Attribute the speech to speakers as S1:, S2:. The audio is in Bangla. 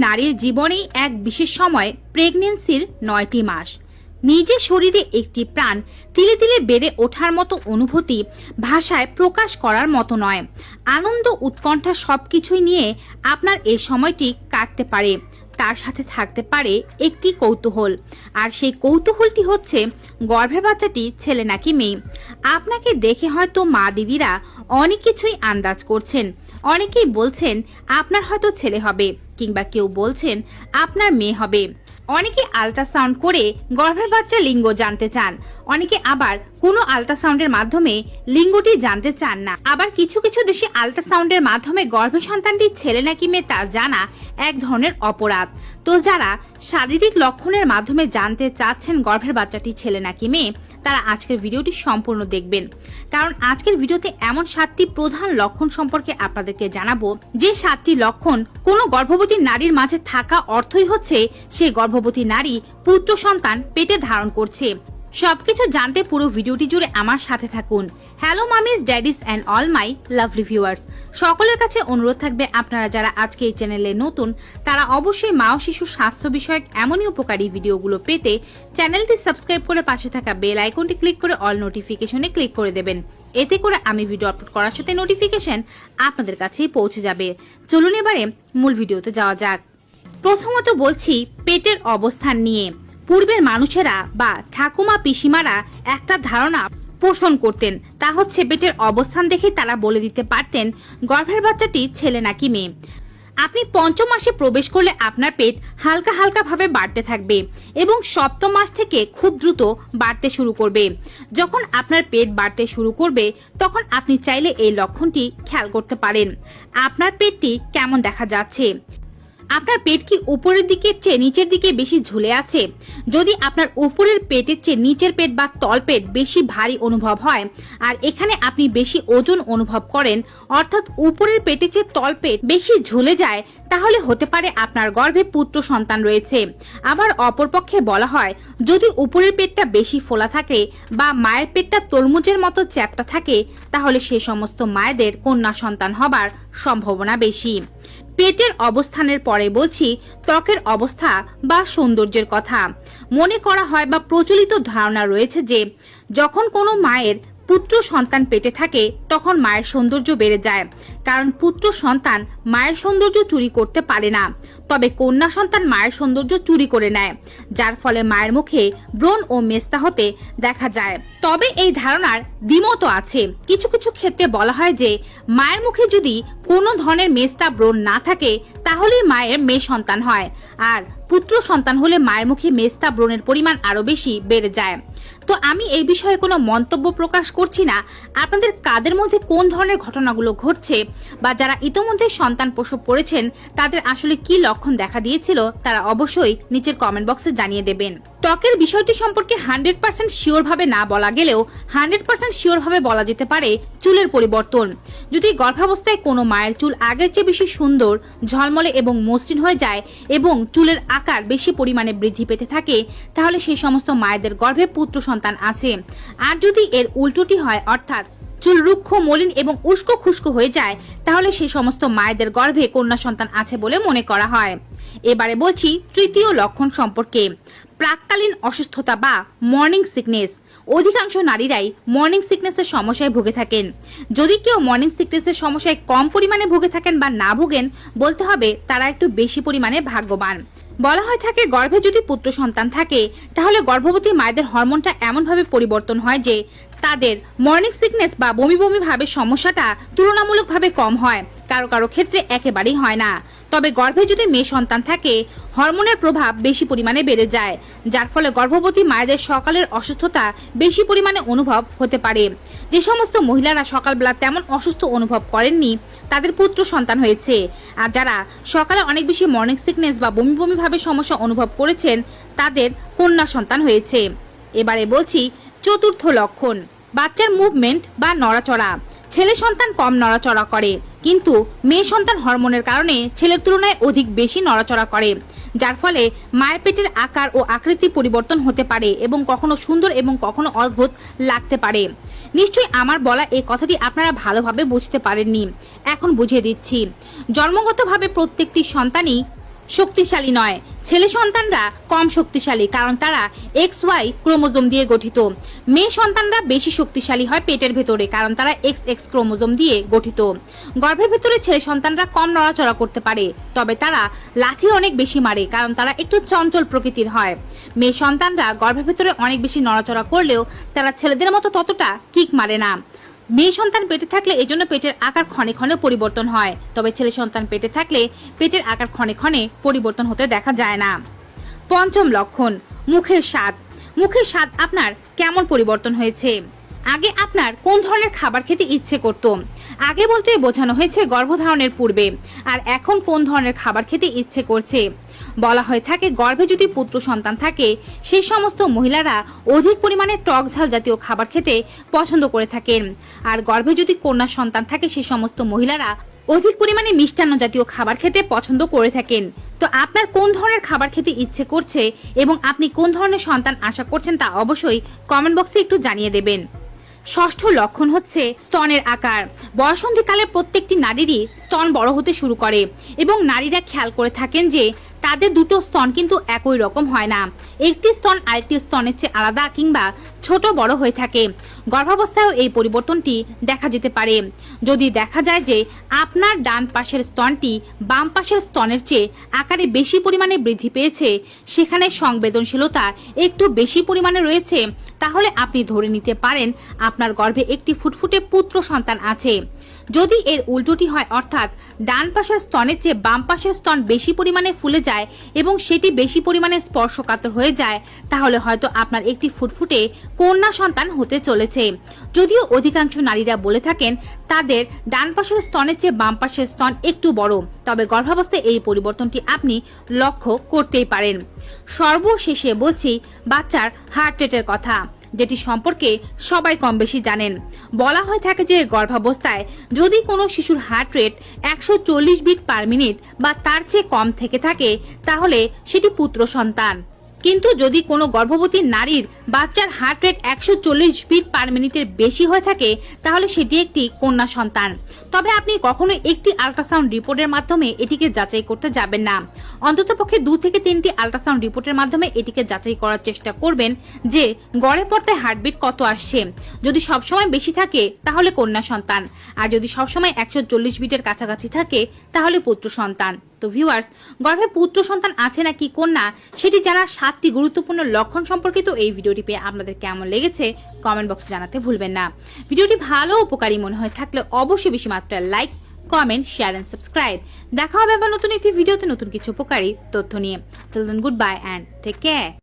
S1: নারীর জীবনেই এক বিশেষ সময় প্রেগন্যান্সির 9টি মাস। নিজের শরীরে একটি প্রাণ তিলে তিলে বেড়ে ওঠার মতো অনুভূতি ভাষায় প্রকাশ করার মতো নয়। আনন্দ, উৎকণ্ঠা সবকিছুই নিয়ে আপনার এই সময়টি কাটতে পারে। তার সাথে থাকতে পারে একটি কৌতূহল, আর সেই কৌতূহলটি হচ্ছে গর্ভের বাচ্চাটি ছেলে নাকি মেয়ে। আপনাকে দেখে হয়তো মা দিদিরা অনেক কিছুই আন্দাজ করছেন। অনেকেই বলছেন আপনার হয়তো ছেলে হবে, কিংবা কেউ বলছেন আপনার মেয়ে হবে। অনেকে আল্ট্রাসাউন্ড করে গর্ভের বাচ্চার লিঙ্গ জানতে চান, অনেকে আবার কোনো আল্ট্রাসাউন্ডের মাধ্যমে লিঙ্গটি জানতে চান না। আবার কিছু কিছু দেশে আল্ট্রাসাউন্ডের মাধ্যমে গর্ভের সন্তানটি ছেলে নাকি মেয়ে তা জানা এক ধরনের অপরাধ। তো যারা শারীরিক লক্ষণের মাধ্যমে জানতে চাচ্ছেন গর্ভের বাচ্চাটি ছেলে নাকি মেয়ে, তারা আজকের ভিডিওটি সম্পূর্ণ দেখবেন, কারণ আজকের ভিডিওতে এমন 7টি প্রধান লক্ষণ সম্পর্কে আপনাদেরকে জানাবো, যে 7টি লক্ষণ কোনো গর্ভবতী নারীর মাঝে থাকা অর্থই হচ্ছে সেই গর্ভবতী নারী পুত্র সন্তান পেটে ধারণ করছে। সবকিছু জানতে পুরো ভিডিওটি জুড়ে আমার সাথে থাকুন। Hello মামিজ, daddy's and all my lovely viewers, সকলের কাছে অনুরোধ থাকবে আপনারা যারা আজকে এই চ্যানেলে নতুন, তারা অবশ্যই মা ও শিশু স্বাস্থ্য বিষয়ক এমনই উপকারী ভিডিওগুলো পেতে চ্যানেলটি সাবস্ক্রাইব করে পাশে থাকা বেল আইকনটি ক্লিক করে অল নোটিফিকেশনে ক্লিক করে দেবেন। এতে করে আমি ভিডিও আপলোড করার সাথে নোটিফিকেশন আপনাদের কাছেই পৌঁছে যাবে। চলুন এবারে মূল ভিডিওতে যাওয়া যাক। প্রথমত বলছি পেটের অবস্থান নিয়ে। পূর্বের মানুষেরা বা ঠাকুমা পিসিমারা একটা ধারণা পোষণ করতেন, তা হচ্ছে পেটের অবস্থান দেখে তারা বলে দিতে পারতেন গর্ভের বাচ্চাটি ছেলে নাকি মেয়ে। আপনি 5ম মাসে প্রবেশ করলে আপনার পেট হালকা হালকা ভাবে বাড়তে থাকবে এবং 7ম মাস থেকে খুব দ্রুত বাড়তে শুরু করবে। যখন আপনার পেট বাড়তে শুরু করবে তখন আপনি চাইলে এই লক্ষণটি খেয়াল করতে পারেন। আপনার পেটটি কেমন দেখা যাচ্ছে? আপনার পেট কি উপরের দিকের চেয়ে নিচের দিকে বেশি ঝুলে আছে? যদি আপনার উপরের পেটের চেয়ে নিচের পেট বা তল পেট বেশি ভারী অনুভব হয়, আর এখানে আপনি বেশি ওজন অনুভব করেন, অর্থাৎ উপরের পেটের চেয়ে তল পেট বেশি ঝুলে যায়, তাহলে হতে পারে আপনার গর্ভে পুত্র সন্তান রয়েছে। আবার অপরপক্ষে বলা হয়, যদি উপরের পেটটা বেশি ফোলা থাকে বা মায়ের পেটটা তরমুজের মতো চ্যাপ্টা থাকে, তাহলে সে সমস্ত মায়েদের কন্যা সন্তান হবার সম্ভাবনা বেশি। পেটের অবস্থানের পরে বলছি ত্বকের অবস্থা বা সৌন্দর্যের কথা। মনে করা হয় বা প্রচলিত ধারণা রয়েছে যে যখন কোনো মায়ের পুত্র সন্তান পেটে থাকে তখন মায়ের সৌন্দর্য বেড়ে যায়, কারণ পুত্র সন্তান মায়ের সৌন্দর্য চুরি করতে পারে না, তবে কন্যা সন্তান মায়ের সৌন্দর্য চুরি করে নেয়, যার ফলে মায়ের মুখে ব্রণ ও মেস্তা হতে দেখা যায়। তবে এই ধারণার দ্বিমত আছে। কিছু কিছু ক্ষেত্রে বলা হয় যে মায়ের মুখে যদি কোনো ধরনের মেস্তা ব্রণ না থাকে তাহলেই মায়ের মেয়ে সন্তান হয়, আর পুত্র সন্তান হলে মায়ের মুখে মেস্তা ব্রণের পরিমাণ আরো বেশি বেড়ে যায়। তো আমি এই বিষয়ে কোনো মন্তব্য প্রকাশ করছি না। আপনাদের কাদের মধ্যে কোন ধরনের ঘটনাগুলো ঘটছে, বা যারা ইতোমধ্যে সন্তান প্রসব করেছেন তাদের আসলে কি লক্ষণ দেখা দিয়েছিল, তারা অবশ্যই নিচের কমেন্ট বক্সে জানিয়ে দেবেন। ত্বকের বিষয়টি সম্পর্কে 100% শিওর ভাবে না বলা গেলেও 100% শিওর ভাবে বলা যেতে পারে চুলের পরিবর্তন। যদি গর্ভাবস্থায় কোনো মায়ের চুল আগের চেয়ে বেশি সুন্দর, ঝলমলে এবং মসৃণ হয়ে যায় এবং চুলের আকার বেশি পরিমাণে বৃদ্ধি পেতে থাকে, তাহলে সেই সমস্ত মায়েদের গর্ভে পুত্র সন্তান আছে। আর যদি এর উল্টোটি হয়, অর্থাৎ চুল রুক্ষ, মলিন এবং উস্কো খুস্কো হয়ে যায়, তাহলে সেই সমস্ত মায়েদের গর্ভে কন্যা সন্তান আছে বলে মনে করা হয়। এবারে বলছি তৃতীয় লক্ষণ সম্পর্কে। প্রাককালীন অসুস্থতা বা মর্নিং সিকনেস। অধিকাংশ নারীরাই মর্নিং সিকনেসের সমস্যায় ভুগে থাকেন। যদি কেউ মর্নিং সিকনেসের সমস্যায় কম পরিমাণে ভুগে থাকেন বা না ভুগেন, বলতে হবে তারা একটু বেশি পরিমাণে ভাগ্যবান। বলা হয় থাকে গর্ভে যদি পুত্র সন্তান থাকে তাহলে গর্ভবতী মায়েদের হরমোনটা এমনভাবে পরিবর্তন হয় যে তাদের মর্নিং সিকনেস বা বমি বমি ভাবের সমস্যাটা তুলনামূলকভাবে কম হয়, কারো কারো ক্ষেত্রে একেবারেই হয় না। তবে গর্ভে যদি মেয়ে সন্তান থাকে হরমোনের প্রভাব বেশি পরিমাণে বেড়ে যায়, যার ফলে গর্ভবতী মায়েদের সকালের অসুস্থতা বেশি পরিমাণে অনুভব হতে পারে। যে সমস্ত মহিলারা সকালবেলা তেমন অসুস্থ অনুভব করেননি তাদের পুত্র সন্তান হয়েছে, আর যারা সকালে অনেক বেশি মর্নিং সিকনেস বা বমি বমি ভাবের সমস্যা অনুভব করেছেন তাদের কন্যা সন্তান হয়েছে। এবারে বলছি চতুর্থ লক্ষণ, বাচ্চার মুভমেন্ট বা নড়াচড়া। ছেলে সন্তান কম নড়াচড়া করে, কিন্তু মেয়ে সন্তান হরমোনের কারণে ছেলের তুলনায় অধিক বেশি নড়াচড়া করে, যার ফলে মায়ের পেটের আকার ও আকৃতি পরিবর্তন হতে পারে এবং কখনো সুন্দর এবং কখনো অদ্ভুত লাগতে পারে। নিশ্চয়ই আমার বলা এই কথাটি আপনারা ভালোভাবে বুঝতে পারেননি, এখন বুঝিয়ে দিচ্ছি। জন্মগতভাবে প্রত্যেকটি সন্তানই শক্তিশালী নয়। ছেলে সন্তানরা কম শক্তিশালী, কারণ তারা XY ক্রোমোজোম দিয়ে গঠিত। মেয়ে সন্তানরা বেশি শক্তিশালী হয় পেটের ভেতরে, কারণ তারা XX ক্রোমোজোম দিয়ে গঠিত। গর্ভের ভেতরে ছেলে সন্তানরা কম নড়াচড়া করতে পারে, তবে তারা লাথি অনেক বেশি মারে, কারণ তারা একটু চঞ্চল প্রকৃতির হয়। মেয়ে সন্তানরা গর্ভের ভেতরে অনেক বেশি নড়াচড়া করলেও তারা ছেলেদের মতো ততটা কিক মারে না। মেয়ে সন্তান পেটে থাকলে এজন্য পেটের আকার ক্ষণে ক্ষণে পরিবর্তন হয়, তবে ছেলে সন্তান পেটে থাকলে পেটের আকার ক্ষণে ক্ষণে পরিবর্তন হতে দেখা যায় না। পঞ্চম লক্ষণ, মুখের স্বাদ। মুখের স্বাদ আপনার কেমন পরিবর্তন হয়েছে? আগে আপনার কোন ধরনের খাবার খেতে ইচ্ছে করত? আগে বলতে বোঝানো হয়েছে গর্ভধারণের পূর্বে। আর এখন কোন ধরনের খাবার খেতে ইচ্ছে করছে? বলা হয়ে থাকে গর্ভে যদি পুত্র সন্তান থাকে সেই সমস্ত মহিলারা অধিক পরিমাণে টক ঝাল জাতীয় খাবার খেতে পছন্দ করে থাকেন। আর গর্ভে যদি কন্যা সন্তান থাকে সেই সমস্ত মহিলারা অধিক পরিমাণে মিষ্টান্ন জাতীয় খাবার খেতে পছন্দ করে থাকেন। তো আপনার কোন ধরনের খাবার খেতে ইচ্ছে করছে এবং আপনি কোন ধরনের সন্তান আশা করছেন তা অবশ্যই কমেন্ট বক্সে একটু জানিয়ে দেবেন। ষষ্ঠ লক্ষণ হচ্ছে স্তনের আকার। বয়সন্ধিকালে প্রত্যেকটি নারীরই স্তন বড় হতে শুরু করে এবং নারীরা খেয়াল করে থাকেন যে তাদের দুটো স্তন কিন্তু একই রকম হয় না। একটি স্তন আরেকটি স্তনের চেয়ে আলাদা কিংবা ছোট বড় হয়ে থাকে। গর্ভাবস্থায়ও এই পরিবর্তনটি দেখা যেতে পারে। যদি দেখা যায় যে আপনার ডান পাশের স্তনটি বাম পাশের স্তনের চেয়ে আকারে বেশি পরিমাণে বৃদ্ধি পেয়েছে, সেখানে সংবেদনশীলতা একটু বেশি পরিমাণে রয়েছে, তাহলে আপনি ধরে নিতে পারেন আপনার গর্ভে একটি ফুটফুটে পুত্র সন্তান আছে। যদি এর উল্টোটি হয়, অর্থাৎ ডান পাশের স্তনের চেয়ে বাম পাশের স্তন বেশি পরিমাণে ফুলে যায় এবং সেটি বেশি পরিমাণে স্পর্শকাতর হয়ে যায়, তাহলে হয়তো আপনার একটি ফুটফুটে কন্যা সন্তান হতে চলেছে। যদিও অধিকাংশ নারীরা বলে থাকেন তাদের ডান পাশের স্তনের চেয়ে বাম পাশের স্তন একটু বড়, তবে গর্ভাবস্থায় এই পরিবর্তনটি আপনি লক্ষ্য করতেই পারেন। সর্বশেষে বলছি বাচ্চার হার্ট রেটের কথা, যেটি সম্পর্কে সবাই কম বেশি জানেন। বলা হয়ে থাকে যে গর্ভাবস্থায় যদি কোনো শিশুর heart rate 140 beat per minute বা তার চেয়ে কম থেকে থাকে, তাহলে সেটি পুত্র সন্তান। কিন্তু যদি কোনো গর্ভবতী নারীর বাচ্চার হার্ট রেট 140 বিট পার মিনিটের বেশি হয়ে থাকে, তাহলে সেটি একটি কন্যা সন্তান। তবে আপনি কখনোই একটি আল্ট্রাসাউন্ড রিপোর্টের মাধ্যমে এটিকে যাচাই করতে যাবেন না। অন্ততপক্ষে 2 থেকে 3টি আল্ট্রাসাউন্ড রিপোর্টের মাধ্যমে এটিকে যাচাই করার চেষ্টা করবেন যে গড়ে পড়তে হার্টবিট কত আসছে। যদি সবসময় বেশি থাকে তাহলে কন্যা সন্তান, আর যদি সবসময় 140 বিটের কাছাকাছি থাকে তাহলে পুত্র সন্তান। তো ভিউয়ার্স, গর্ভে পুত্র সন্তান আছে নাকি কন্যা সেটি জানার 7টি গুরুত্বপূর্ণ লক্ষণ সম্পর্কিত এই ভিডিওটি পেয়ে আপনাদের কেমন লেগেছে কমেন্ট বক্সে জানাতে ভুলবেন না। ভিডিওটি ভালো উপকারী মনে হয়ে থাকলে অবশ্যই বেশি মাত্রায় like, comment, share and subscribe. দেখা হবে আবার নতুন একটি ভিডিওতে নতুন কিছু উপকারী তথ্য নিয়ে। Till then, good bye and take care.